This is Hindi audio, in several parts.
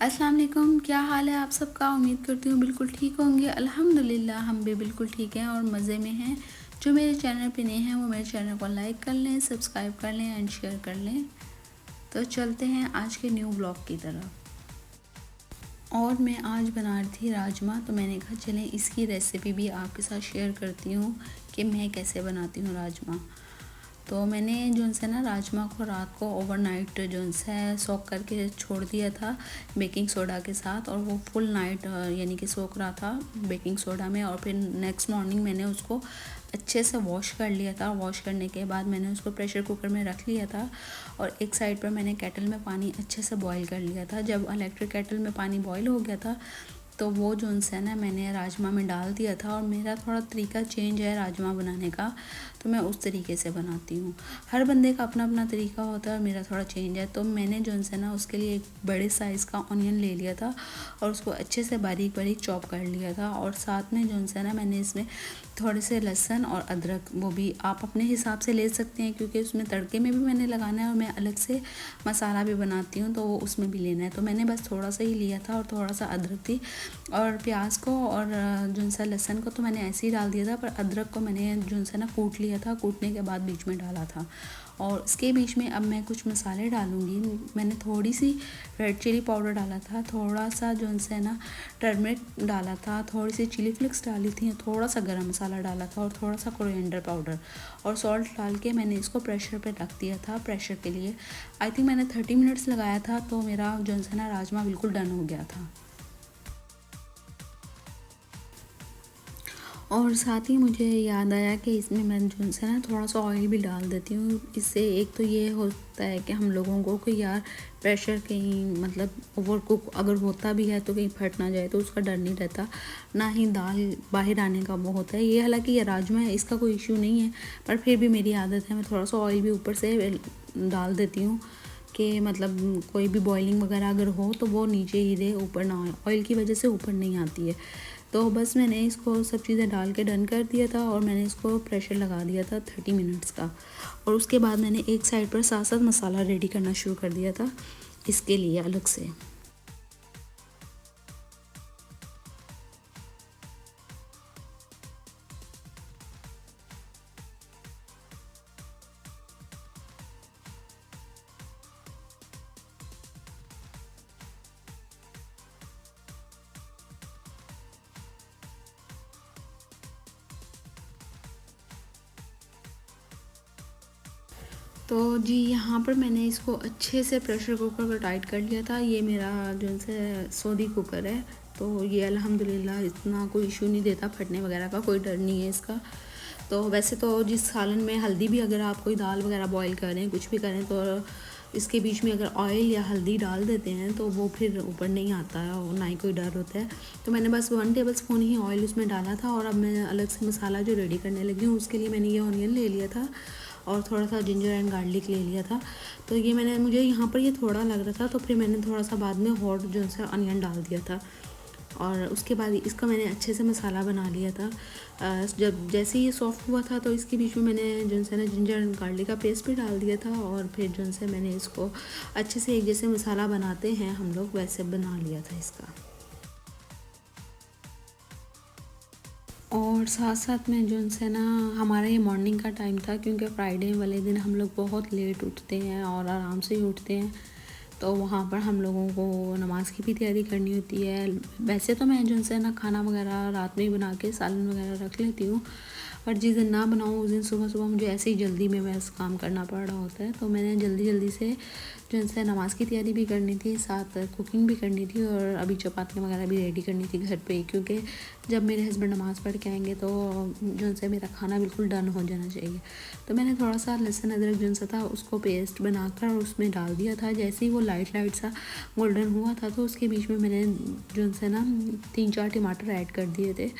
अस्सलाम वालेकुम, क्या हाल है आप सबका। उम्मीद करती हूँ बिल्कुल ठीक होंगे। अल्हम्दुलिल्लाह हम भी बिल्कुल ठीक हैं और मज़े में हैं। जो मेरे चैनल पे नए हैं वो मेरे चैनल को लाइक कर लें, सब्सक्राइब कर लें एंड शेयर कर लें। तो चलते हैं आज के न्यू ब्लॉग की तरफ। और मैं आज बना रही थी राजमा, तो मैंने कहा चलें इसकी रेसिपी भी आपके साथ शेयर करती हूँ कि मैं कैसे बनाती हूँ राजमा। तो मैंने जो है ना राजमा को रात को ओवरनाइट जो है सोक करके छोड़ दिया था बेकिंग सोडा के साथ, और वो फुल नाइट यानी कि सोख रहा था बेकिंग सोडा में। और फिर नेक्स्ट मॉर्निंग मैंने उसको अच्छे से वॉश कर लिया था। वॉश करने के बाद मैंने उसको प्रेशर कुकर में रख लिया था और एक साइड पर मैंने केटल में पानी अच्छे से बॉईल कर लिया था। जब इलेक्ट्रिक केटल में पानी बॉईल हो गया था तो वो जो है ना मैंने राजमा में डाल दिया था। और मेरा थोड़ा तरीका चेंज है राजमा बनाने का, तो मैं उस तरीके से बनाती हूँ। हर बंदे का अपना अपना तरीका होता है और मेरा थोड़ा चेंज है। तो मैंने जो है ना उसके लिए एक बड़े साइज़ का ऑनियन ले लिया था और उसको अच्छे से बारीक बारीक चॉप कर लिया था। और साथ में जो है ना मैंने इसमें थोड़े से लहसुन और अदरक, वो भी आप अपने हिसाब से ले सकते हैं क्योंकि उसमें तड़के में भी मैंने लगाना है और मैं अलग से मसाला भी बनाती हूँ तो वो उसमें भी लेना है। तो मैंने बस थोड़ा सा ही लिया था और थोड़ा सा अदरक थी और प्याज को और जो सा लहसुन को तो मैंने ऐसे ही डाल दिया था, पर अदरक को मैंने जो सा ना कूट लिया था, कूटने के बाद बीच में डाला था। और इसके बीच में अब मैं कुछ मसाले डालूँगी। मैंने थोड़ी सी रेड चिली पाउडर डाला था, थोड़ा सा जो है ना टर्मरिक डाला था, थोड़ी सी चिली फ्लेक्स डाली थी, थोड़ा सा गरम मसाला डाला था और थोड़ा सा कोरिएंडर पाउडर और सॉल्ट डाल के मैंने इसको प्रेशर पे रख दिया था। प्रेशर के लिए आई थिंक मैंने 30 मिनट्स लगाया था, तो मेरा जो है ना राजमा बिल्कुल डन हो गया था। और साथ ही मुझे याद आया कि इसमें मैं जो है ना थोड़ा सा ऑयल भी डाल देती हूँ। इससे एक तो ये होता है कि हम लोगों को कि यार प्रेशर कहीं मतलब ओवर कुक अगर होता भी है तो कहीं फट ना जाए, तो उसका डर नहीं रहता। ना ही दाल बाहर आने का वो होता है। ये हालांकि ये राजमा है, इसका कोई इशू नहीं है, पर फिर भी मेरी आदत है मैं थोड़ा सा ऑयल भी ऊपर से डाल देती हूँ कि मतलब कोई भी बॉइलिंग वगैरह अगर हो तो वो नीचे ही रहे, ऊपर ना हो। ऑयल की वजह से ऊपर नहीं आती है। तो बस मैंने इसको सब चीज़ें डाल के डन कर दिया था और मैंने इसको प्रेशर लगा दिया था 30 मिनट्स का। और उसके बाद मैंने एक साइड पर साथ साथ मसाला रेडी करना शुरू कर दिया था इसके लिए अलग से। तो जी यहाँ पर मैंने इसको अच्छे से प्रेशर कुकर को टाइट कर लिया था। ये मेरा जो है सऊदी कुकर है, तो ये अल्हम्दुलिल्लाह इतना कोई इशू नहीं देता, फटने वगैरह का कोई डर नहीं है इसका। तो वैसे तो जिस सालन में हल्दी भी अगर आप कोई दाल वगैरह बॉईल करें कुछ भी करें तो इसके बीच में अगर ऑयल या हल्दी डाल देते हैं तो वो फिर ऊपर नहीं आता है और ना ही कोई डर होता है। तो मैंने बस 1 टेबल स्पून ही ऑयल उसमें डाला था और अब मैं अलग से मसाला जो रेडी करने लगी हूँ उसके लिए मैंने ये ऑनियन ले लिया था और थोड़ा सा जिंजर एंड गार्लिक ले लिया था। तो ये मुझे यहाँ पर ये थोड़ा लग रहा था, तो फिर मैंने थोड़ा सा बाद में हॉट जो है अनियन डाल दिया था और उसके बाद इसका मैंने अच्छे से मसाला बना लिया था। जब जैसे ये सॉफ्ट हुआ था तो इसके बीच में मैंने जो है ना जिंजर एंड गार्लिक का पेस्ट भी डाल दिया था और फिर जो है मैंने इसको अच्छे से एक जैसे मसाला बनाते हैं हम लोग वैसे बना लिया था इसका। और साथ साथ में जो है ना हमारा ये मॉर्निंग का टाइम था क्योंकि फ्राइडे वाले दिन हम लोग बहुत लेट उठते हैं और आराम से ही उठते हैं, तो वहाँ पर हम लोगों को नमाज़ की भी तैयारी करनी होती है। वैसे तो मैं जो है ना खाना वगैरह रात में ही बना के सालन वगैरह रख लेती हूँ, पर जिस दिन ना बनाऊँ उस दिन सुबह सुबह मुझे ऐसे ही जल्दी में बस काम करना पड़ रहा होता है। तो मैंने जल्दी जल्दी से जो है नमाज़ की तैयारी भी करनी थी, साथ कुकिंग भी करनी थी और अभी चपाती वगैरह भी रेडी करनी थी घर पे ही, क्योंकि जब मेरे हस्बैंड नमाज़ पढ़ के आएंगे तो जो है मेरा खाना बिल्कुल डन हो जाना चाहिए। तो मैंने थोड़ा सा लहसुन अदरक जो सा था उसको पेस्ट बनाकर उसमें डाल दिया था। जैसे ही वो लाइट लाइट सा गोल्डन हुआ था तो उसके बीच में मैंने जो है ना 3-4 टमाटर ऐड कर दिए थे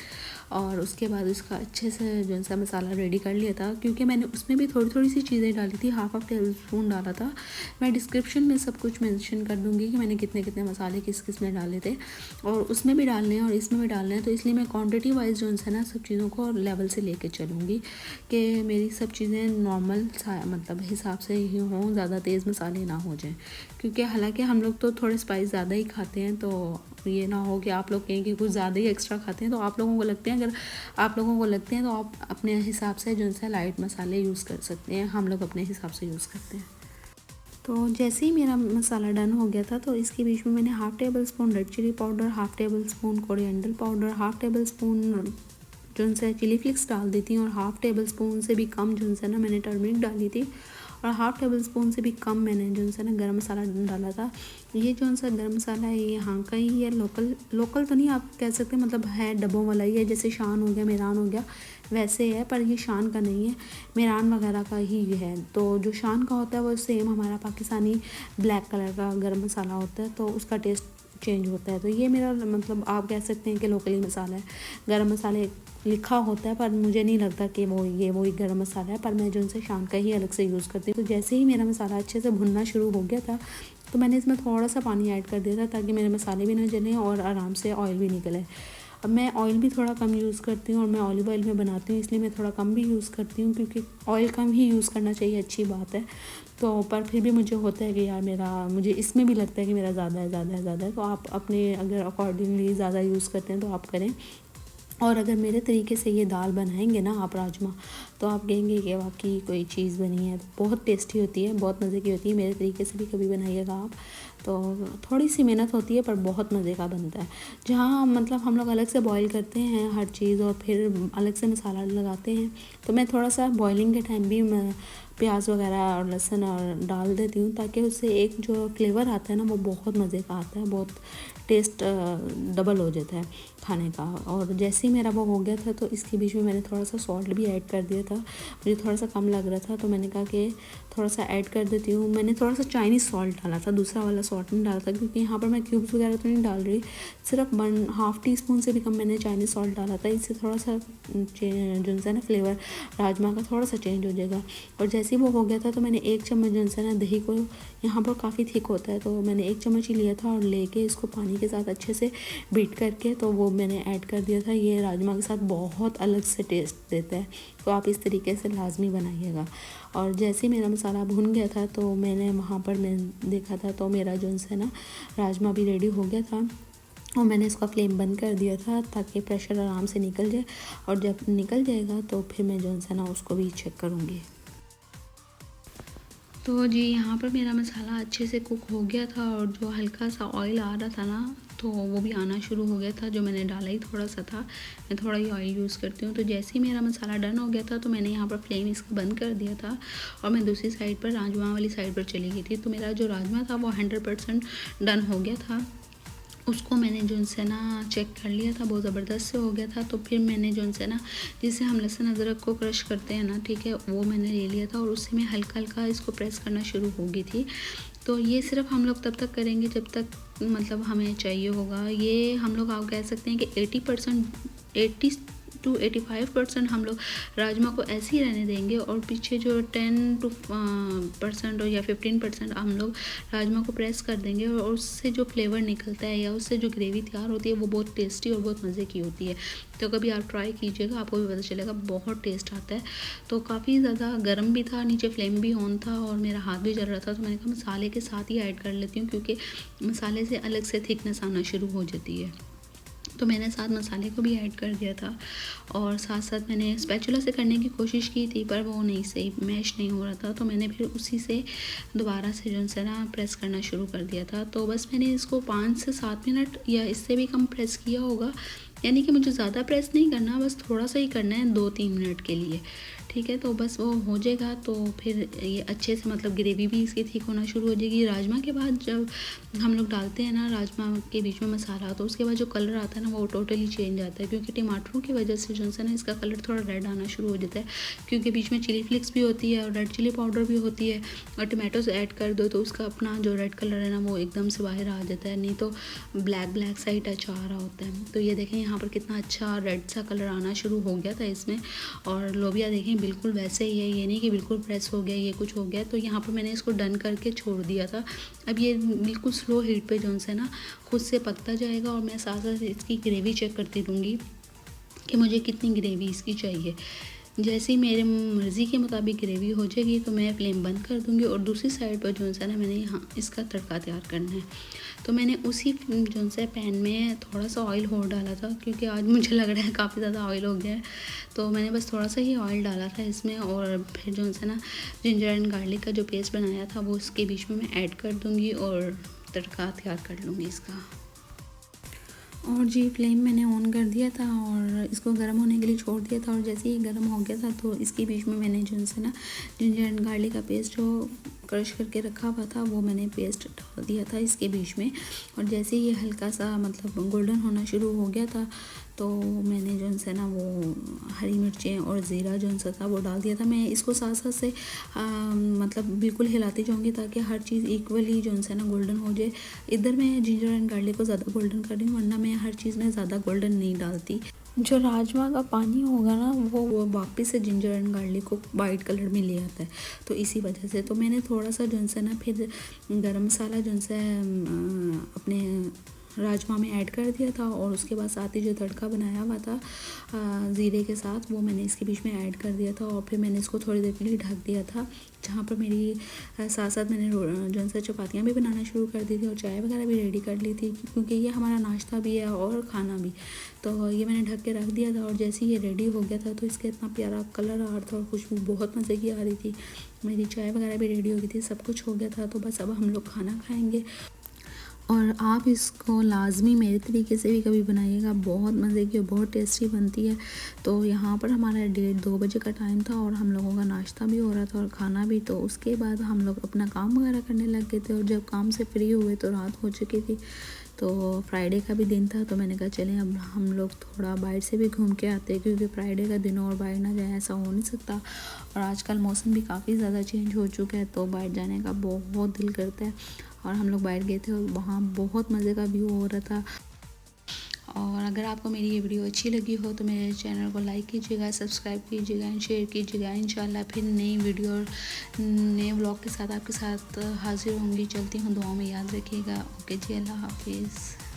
और उसके बाद उसका अच्छे से जो सा मसाला रेडी कर लिया था। क्योंकि मैंने उसमें भी थोड़ी थोड़ी सी चीज़ें डाली थी, हाफ टेबल स्पून डाला था। मैं डिस्क्रिप्शन में सब कुछ मेंशन कर दूँगी कि मैंने कितने कितने मसाले किस किस में डाले थे, और उसमें भी डालने हैं और इसमें भी डालने हैं। तो इसलिए मैं क्वांटिटी वाइज जो है ना सब चीज़ों को लेवल से लेके चलूँगी कि मेरी सब चीज़ें नॉर्मल मतलब हिसाब से ही हों, ज़्यादा तेज़ मसाले ना हो जाएं। क्योंकि हालांकि हम लोग तो थोड़े स्पाइस ज़्यादा ही खाते हैं, तो ये ना हो कि आप लोग कहें कि कुछ ज़्यादा ही एक्स्ट्रा खाते हैं। तो आप लोगों को लगते हैं, अगर आप लोगों को लगते हैं तो आप अपने हिसाब से जो है लाइट मसाले यूज़ कर सकते हैं। हम लोग अपने हिसाब से यूज़ करते हैं। तो जैसे ही मेरा मसाला डन हो गया था, तो इसके बीच में मैंने half tablespoon red chilli powder, half tablespoon coriander powder, half tablespoon जो है चिली फ्लेक्स डाल दी थी, और हाफ़ टेबल स्पून से भी कम जो है ना मैंने टर्मरिक डाली थी, और हाफ़ टेबल स्पून से भी कम मैंने जो है ना गरम मसाला डाला था। ये जो सा गरम मसाला है ये यहाँ का ही है, लोकल तो नहीं आप कह सकते, मतलब है डब्बों वाला ही है, जैसे शान हो गया, मेरान हो गया, वैसे है। पर ये शान का नहीं है, मेरान वगैरह का ही है। तो जो शान का होता है वो सेम हमारा पाकिस्तानी ब्लैक कलर का गरम मसाला होता है, तो उसका टेस्ट चेंज होता है। तो ये मेरा मतलब आप कह सकते हैं कि लोकली मसाला है। गरम मसाले लिखा होता है पर मुझे नहीं लगता कि वही गरम मसाला है, पर मैं जो उनसे शान का ही अलग से यूज़ करती हूँ। तो जैसे ही मेरा मसाला अच्छे से भुनना शुरू हो गया था, तो मैंने इसमें थोड़ा सा पानी ऐड कर दिया था ताकि मेरे मसाले भी ना जलें और आराम से ऑयल भी निकले। अब मैं ऑयल भी थोड़ा कम यूज़ करती हूँ, और मैं ऑलिव ऑयल में बनाती हूँ, इसलिए मैं थोड़ा कम भी यूज़ करती हूँ, क्योंकि ऑयल कम ही यूज़ करना चाहिए, अच्छी बात है। तो पर फिर भी मुझे होता है कि यार मुझे इसमें भी लगता है कि मेरा ज़्यादा है। तो आप अपने अगर अकॉर्डिंगली ज़्यादा यूज़ करते हैं तो आप करें। और अगर मेरे तरीके से ये दाल बनाएंगे ना आप राजमा, तो आप कहेंगे कि वाकई कोई चीज़ बनी है। बहुत टेस्टी होती है, बहुत मज़े की होती है। मेरे तरीके से भी कभी बनाइएगा आप। तो थोड़ी सी मेहनत होती है पर बहुत मज़े का बनता है। जहाँ मतलब हम लोग अलग से बॉईल करते हैं हर चीज़ और फिर अलग से मसाला लगाते हैं, तो मैं थोड़ा सा बॉइलिंग के टाइम भी मैं प्याज वगैरह और लहसुन और डाल देती हूँ, ताकि उससे एक जो फ्लेवर आता है ना वो बहुत मज़े का आता है, बहुत टेस्ट डबल हो जाता है खाने का। और जैसे ही मेरा वो हो गया था, तो इसके बीच में मैंने थोड़ा सा सॉल्ट भी ऐड कर दिया था। मुझे थोड़ा सा कम लग रहा था, तो मैंने कहा कि थोड़ा सा ऐड कर देती हूँ। मैंने थोड़ा सा चाइनीज़ सॉल्ट डाला था, दूसरा वाला सॉल्ट नहीं डाला था, क्योंकि यहाँ पर मैं क्यूब्स वगैरह तो नहीं डाल रही, सिर्फ 1/2 टीस्पून से भी कम मैंने चाइनीज़ सॉल्ट डाला था। इससे थोड़ा सा जो है ना फ्लेवर राजमा का थोड़ा सा चेंज हो जाएगा। और जैसे ही वो हो गया था, तो मैंने 1 चम्मच जो है ना दही को, यहाँ पर काफ़ी थिक होता है, तो मैंने 1 चम्मच ही लिया था, और लेके इसको पानी के साथ अच्छे से बीट करके तो वो मैंने ऐड कर दिया था। ये राजमा के साथ बहुत अलग से टेस्ट देता है, तो आप इस तरीके से लाजमी बनाइएगा। और जैसे ही मेरा मसाला भुन गया था, तो मैंने वहाँ पर मैं देखा था, तो मेरा जो है ना राजमा भी रेडी हो गया था, और मैंने इसका फ्लेम बंद कर दिया था ताकि प्रेशर आराम से निकल जाए। और जब निकल जाएगा तो फिर मैं जो है ना उसको भी चेक करूँगी। तो जी यहाँ पर मेरा मसाला अच्छे से कुक हो गया था, और जो हल्का सा ऑयल आ रहा था ना, तो वो भी आना शुरू हो गया था। जो मैंने डाला ही थोड़ा सा था, मैं थोड़ा ही ऑयल यूज़ करती हूँ। तो जैसे ही मेरा मसाला डन हो गया था, तो मैंने यहाँ पर फ्लेम इसका बंद कर दिया था, और मैं दूसरी साइड पर राजमा वाली साइड पर चली गई थी। तो मेरा जो राजमा था वो 100% डन हो गया था। उसको मैंने जो है ना चेक कर लिया था, बहुत ज़बरदस्त से हो गया था। तो फिर मैंने जो है ना, जिससे हम लहसुन अदरक को क्रश करते हैं ना, ठीक है, वो मैंने ले लिया था, और उससे मैं हल्का हल्का इसको प्रेस करना शुरू हो गई थी। तो ये सिर्फ हम लोग तब तक करेंगे जब तक मतलब हमें चाहिए होगा। ये हम लोग आप कह सकते हैं कि 80 to 85% हम लोग राजमा को ऐसे ही रहने देंगे, और पीछे जो 10% या 15% हम लोग राजमा को प्रेस कर देंगे, और उससे जो फ्लेवर निकलता है या उससे जो ग्रेवी तैयार होती है वो बहुत टेस्टी और बहुत मज़े की होती है। तो कभी आप ट्राई कीजिएगा, आपको भी पता चलेगा, बहुत टेस्ट आता है। तो काफ़ी ज़्यादा गर्म भी था, नीचे फ्लेम भी ऑन था, और मेरा हाथ भी जल रहा था। तो मैंने कहा मसाले के साथ ही ऐड कर लेती हूँ, क्योंकि मसाले से अलग से थिकनेस आना शुरू हो जाती है। तो मैंने साथ मसाले को भी ऐड कर दिया था, और साथ साथ मैंने स्पैचुला से करने की कोशिश की थी, पर वो नहीं सही मैश नहीं हो रहा था। तो मैंने फिर उसी से दोबारा से जो है ना प्रेस करना शुरू कर दिया था। तो बस मैंने इसको 5 से 7 मिनट या इससे भी कम प्रेस किया होगा, यानी कि मुझे ज़्यादा प्रेस नहीं करना, बस थोड़ा सा ही करना है 2-3 मिनट के लिए, ठीक है। तो बस वो हो जाएगा, तो फिर ये अच्छे से मतलब ग्रेवी भी इसकी ठीक होना शुरू हो जाएगी। राजमा के बाद जब हम लोग डालते हैं ना राजमा के बीच में मसाला, तो उसके बाद जो कलर आता है ना वो टोटली चेंज आता है, क्योंकि टमाटरों की वजह से जो है ना इसका कलर थोड़ा रेड आना शुरू हो जाता है, क्योंकि बीच में चिली फ्लेक्स भी होती है और रेड चिली पाउडर भी होती है, और टमाटोज ऐड कर दो तो उसका अपना जो रेड कलर है ना वो एकदम से बाहर आ जाता है, नहीं तो ब्लैक सा ही टच आ रहा होता है। तो ये देखें यहाँ पर कितना अच्छा रेड सा कलर आना शुरू हो गया था इसमें, और लोबिया देखें बिल्कुल वैसे ही है, ये नहीं कि बिल्कुल प्रेस हो गया, ये कुछ हो गया। तो यहाँ पर मैंने इसको डन करके छोड़ दिया था। अब ये बिल्कुल स्लो हीट पे जो है ना खुद से पकता जाएगा और मैं साथ साथ इसकी ग्रेवी चेक करती रहूँगी कि मुझे कितनी ग्रेवी इसकी चाहिए। जैसे ही मेरे मर्ज़ी के मुताबिक ग्रेवी हो जाएगी तो मैं फ्लेम बंद कर दूँगी और दूसरी साइड पर जो है ना मैंने यहाँ इसका तड़का तैयार करना है। तो मैंने उसी जो है पैन में थोड़ा सा ऑयल और डाला था, क्योंकि आज मुझे लग रहा है काफ़ी ज़्यादा ऑयल हो गया है। तो मैंने बस थोड़ा सा ही ऑयल डाला था इसमें और फिर जो है ना जिंजर एंड गार्लिक का जो पेस्ट बनाया था वो इसके बीच में मैं ऐड कर दूँगी और तड़का तैयार कर लूँगी इसका। और जी फ्लेम मैंने ऑन कर दिया था और इसको गर्म होने के लिए छोड़ दिया था। और जैसे ही गर्म हो गया था तो इसके बीच में मैंने जो है ना जिंजर एंड गार्लिक का पेस्ट जो क्रश करके रखा हुआ था वो मैंने पेस्ट डाल दिया था इसके बीच में। और जैसे ही ये हल्का सा मतलब गोल्डन होना शुरू हो गया था तो मैंने जो है ना वो हरी मिर्चें और ज़ीरा जो था वो डाल दिया था। मैं इसको साथ साथ से मतलब बिल्कुल हिलाती जाऊँगी ताकि हर चीज़ इक्वली जो है ना गोल्डन हो जाए। इधर मैं जिंजर एंड गार्लिक को ज़्यादा गोल्डन कर रही हूँ, वरना मैं हर चीज़ में ज़्यादा गोल्डन नहीं डालती। जो राजमा का पानी होगा ना वो वापस से जिंजर एंड गार्लिक को वाइट कलर में ले आता है, तो इसी वजह से तो मैंने थोड़ा सा जो है ना फिर गरम मसाला जो है अपने राजमा में ऐड कर दिया था। और उसके बाद साथ ही जो तड़का बनाया हुआ था ज़ीरे के साथ वो मैंने इसके बीच में ऐड कर दिया था। और फिर मैंने इसको थोड़ी देर के लिए ढक दिया था, जहाँ पर मेरी साथ साथ मैंने जो है चपातियाँ भी बनाना शुरू कर दी थी और चाय वगैरह भी रेडी कर ली थी, क्योंकि ये हमारा नाश्ता भी है और खाना भी। तो ये मैंने ढक के रख दिया था और जैसे ही ये रेडी हो गया था तो इसका इतना प्यारा कलर आ रहा था और खुशबू बहुत मज़े की आ रही थी। मेरी चाय वगैरह भी रेडी हो गई थी, सब कुछ हो गया था। तो बस अब हम लोग खाना खाएँगे। और आप इसको लाज़मी मेरे तरीके से भी कभी बनाइएगा, बहुत मज़े की और बहुत टेस्टी बनती है। तो यहाँ पर हमारा 1:30-2 बजे का टाइम था और हम लोगों का नाश्ता भी हो रहा था और खाना भी। तो उसके बाद हम लोग अपना काम वगैरह करने लग गए थे और जब काम से फ्री हुए तो रात हो चुकी थी। तो फ्राइडे का भी दिन था तो मैंने कहा चलें अब हम लोग थोड़ा बाहर से भी घूम के आते हैं, क्योंकि फ्राइडे का दिन और बाहर ना जाए ऐसा हो नहीं सकता। और आजकल मौसम भी काफ़ी ज़्यादा चेंज हो चुका है तो बाहर जाने का बहुत दिल करता है। और हम लोग बाहर गए थे और वहाँ बहुत मज़े का व्यू हो रहा था। और अगर आपको मेरी ये वीडियो अच्छी लगी हो तो मेरे चैनल को लाइक कीजिएगा, सब्सक्राइब कीजिएगा एंड शेयर कीजिएगा। इंशाल्लाह फिर नई वीडियो और नए व्लॉग के साथ आपके साथ हाजिर होंगी। चलती हूँ, दुआ में याद रखिएगा। ओके जी, अल्लाह हाफिज़।